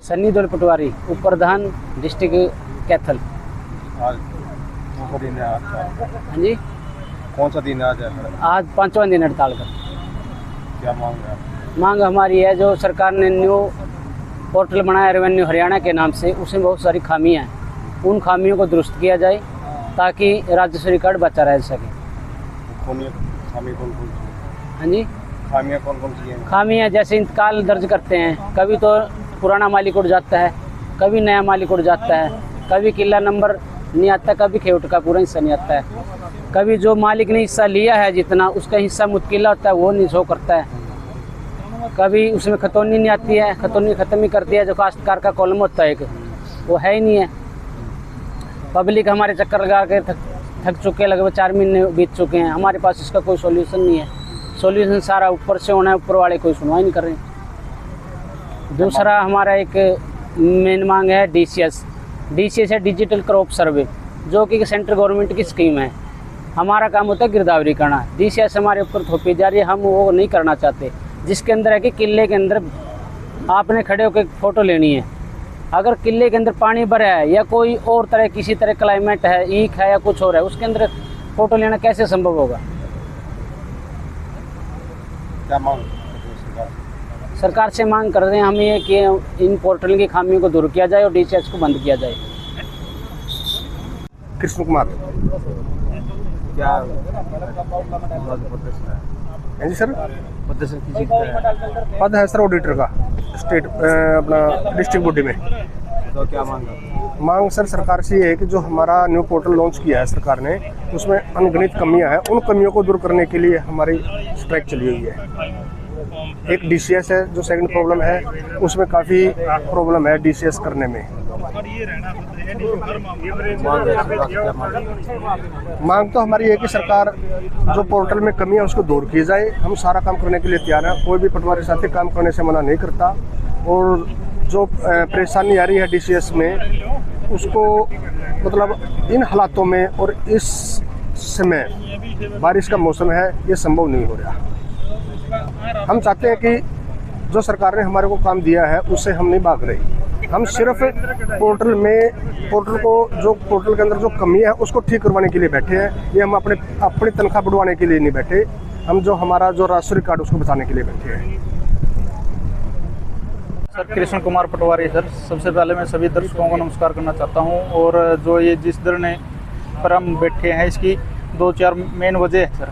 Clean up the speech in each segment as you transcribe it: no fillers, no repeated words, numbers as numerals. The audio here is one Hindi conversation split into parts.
सन्नी दौल पटवारी, उप प्रधान डिस्ट्रिक्ट कैथल। आज कौन सा दिन है आपका? हाँ जी, कौन सा दिन है आज? आज 5वां दिन हड़ताल का। क्या मांग है? मांग हमारी है, जो सरकार ने न्यू पोर्टल बनाया रेवेन्यू हरियाणा के नाम से, उसमें बहुत सारी खामियां हैं। उन खामियों को दुरुस्त किया जाए ताकि राजस्व रिकॉर्ड बचा रह सके। खामी कौन कौन सी? हाँ जी, खामियाँ कौन कौन सी हैं? खामियां जैसे इंतकाल दर्ज करते हैं, कभी तो पुराना मालिक उड़ जाता है, कभी नया मालिक उड़ जाता है, कभी किला नंबर नहीं आता, कभी खेवट का पूरा हिस्सा नहीं आता है, कभी जो मालिक ने हिस्सा लिया है जितना उसका हिस्सा मुतकिला होता है वो नहीं शो करता है, कभी उसमें खतौनी नहीं आती है, खतौनी ख़त्म ही करती है। जो काश्तकार का कॉलम होता है एक, वो है ही नहीं है। पब्लिक हमारे चक्कर लगा के थक चुके, लगभग 4 महीने बीत चुके हैं, हमारे पास इसका कोई सॉल्यूशन नहीं है। सॉल्यूशन सारा ऊपर से होना है, ऊपर वाले कोई सुनवाई नहीं कर रहे हैं। दूसरा हमारा एक मेन मांग है DCS है, डिजिटल क्रॉप सर्वे, जो कि सेंट्रल गवर्नमेंट की स्कीम है। हमारा काम होता है गिरदावरी करना, DCS हमारे ऊपर थोपी जा रही है, हम वो नहीं करना चाहते। जिसके अंदर है कि किले के अंदर आपने खड़े होकर फ़ोटो लेनी है, अगर किले के अंदर पानी भरा है या कोई और तरह किसी तरह क्लाइमेट है, ईख है या कुछ और है, उसके अंदर फ़ोटो लेना कैसे संभव होगा? क्या मांग सरकार से मांग कर रहे हैं हम ये कि इन पोर्टल की खामियों को दूर किया जाए और DCS को बंद किया जाए। कृष्ण कुमार। क्या जी सर? प्रदर्शन किसी पद है सर ऑडिटर का, स्टेट अपना डिस्ट्रिक्ट बॉडी में। तो क्या मांग है? मांग सर सरकार से ये है कि जो हमारा न्यू पोर्टल लॉन्च किया है सरकार ने, उसमें अनगिनत कमियां हैं, उन कमियों को दूर करने के लिए हमारी स्ट्राइक चली हुई है। एक DCS है, जो सेकंड प्रॉब्लम है, उसमें काफ़ी प्रॉब्लम है DCS करने में। मांग तो हमारी है कि सरकार जो पोर्टल में कमी है उसको दूर की जाए। हम सारा काम करने के लिए तैयार हैं, कोई भी पटवारी साथी काम करने से मना नहीं करता। और जो परेशानी आ रही है DCS में, उसको मतलब इन हालातों में और इस समय बारिश का मौसम है, ये संभव नहीं हो रहा। हम चाहते हैं कि जो सरकार ने हमारे को काम दिया है उससे हम नहीं भाग रहे। हम सिर्फ पोर्टल के अंदर जो कमी है उसको ठीक करवाने के लिए बैठे हैं। ये हम अपनी तनख्वाह बढ़वाने के लिए नहीं बैठे, हम जो हमारा जो राजस्व रिकॉर्ड उसको बचाने के लिए बैठे हैं। सर कृष्ण कुमार पटवारी सर, सबसे पहले मैं सभी दर्शकों को नमस्कार करना चाहता हूं। और जो ये जिस धरने पर हम बैठे हैं इसकी 2-4 मेन वजह है सर।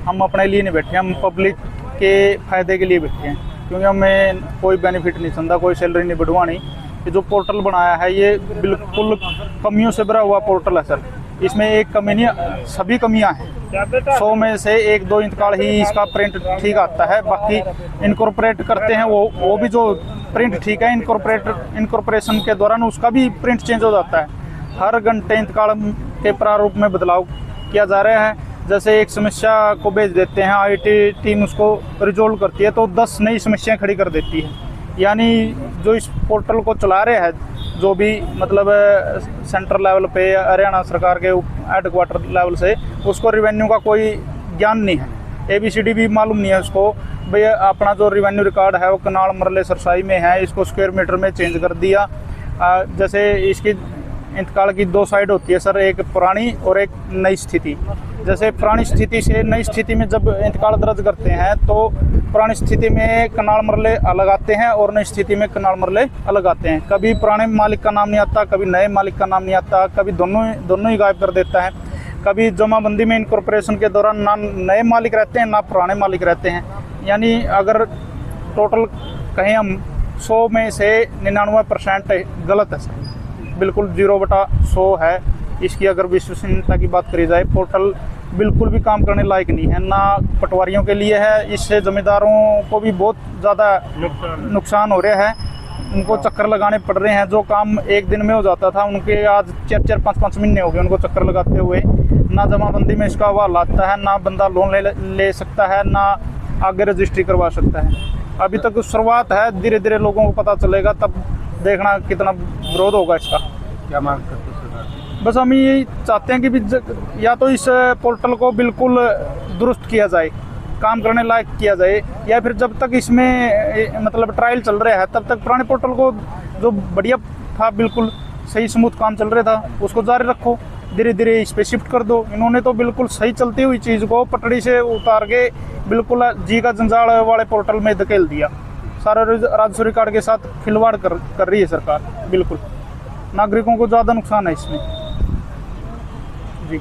हम अपने लिए नहीं बैठे, हम पब्लिक के फ़ायदे के लिए बैठे हैं, क्योंकि हमें कोई बेनिफिट नहीं समझा, कोई सैलरी नहीं बढ़वानी। ये जो पोर्टल बनाया है ये बिल्कुल कमियों से भरा हुआ पोर्टल है सर। इसमें एक कमी नहीं, सभी कमियां हैं। 100 में से 1-2 इंतकाल ही इसका प्रिंट ठीक आता है, बाकी इनकॉर्पोरेट करते हैं वो भी जो प्रिंट ठीक है, इनकॉर्पोरेशन के दौरान उसका भी प्रिंट चेंज हो जाता है। हर घंटे इंतकाल के प्रारूप में बदलाव किया जा रहा है। जैसे एक समस्या को भेज देते हैं, IT टीम उसको रिजोल्व करती है तो 10 नई समस्याएं खड़ी कर देती है। यानी जो इस पोर्टल को चला रहे हैं, जो भी मतलब सेंट्रल लेवल पे या हरियाणा सरकार के हेडक्वार्टर लेवल से, उसको रेवेन्यू का कोई ज्ञान नहीं है, ABCD भी मालूम नहीं है उसको। भाई अपना जो रेवेन्यू रिकॉर्ड है वो कनाल मरले सरसाई में है, इसको स्क्वायर मीटर में चेंज कर दिया। जैसे इसकी इंतकाल की 2 साइड होती है सर, एक पुरानी और एक नई स्थिति। जैसे पुरानी स्थिति से नई स्थिति में जब इंतकाल दर्ज करते हैं तो पुरानी स्थिति में कनाल मरले अलग आते हैं और नई स्थिति में कनाल मरले अलग आते हैं। कभी पुराने मालिक का नाम नहीं आता, कभी नए मालिक का नाम नहीं आता, कभी दोनों ही गायब कर देता है। कभी जमाबंदी में इनकॉर्पोरेशन के दौरान ना नए मालिक रहते हैं ना पुराने मालिक रहते हैं। यानी अगर टोटल कहें हम 100 में से 99% गलत है सर, बिल्कुल 0/100 है। इसकी अगर विश्वसनीयता की बात करी जाए, पोर्टल बिल्कुल भी काम करने लायक नहीं है, ना पटवारियों के लिए है। इससे जमींदारों को भी बहुत ज़्यादा नुकसान हो रहा है, उनको चक्कर लगाने पड़ रहे हैं। जो काम एक दिन में हो जाता था उनके आज 4-5 महीने हो गए उनको चक्कर लगाते हुए। ना जमाबंदी में इसका हवाला आता है, ना बंदा लोन ले सकता है, ना आगे रजिस्ट्री करवा सकता है। अभी तक शुरुआत है, धीरे धीरे लोगों को पता चलेगा, तब देखना कितना विरोध होगा इसका। क्या मांग करते हैं? बस हम यही चाहते हैं कि या तो इस पोर्टल को बिल्कुल दुरुस्त किया जाए, काम करने लायक किया जाए, या फिर जब तक इसमें मतलब ट्रायल चल रहा है तब तक पुराने पोर्टल को जो बढ़िया था, बिल्कुल सही स्मूथ काम चल रहा था, उसको जारी रखो, धीरे धीरे इस पे शिफ्ट कर दो। इन्होंने तो बिल्कुल सही चलती हुई चीज़ को पटड़ी से उतार के बिल्कुल जी का जंजाल वाले पोर्टल में धकेल दिया। सारा राजस्व रिकॉर्ड के साथ खिलवाड़ कर रही है सरकार। बिल्कुल नागरिकों को ज़्यादा नुकसान है इसमें जी।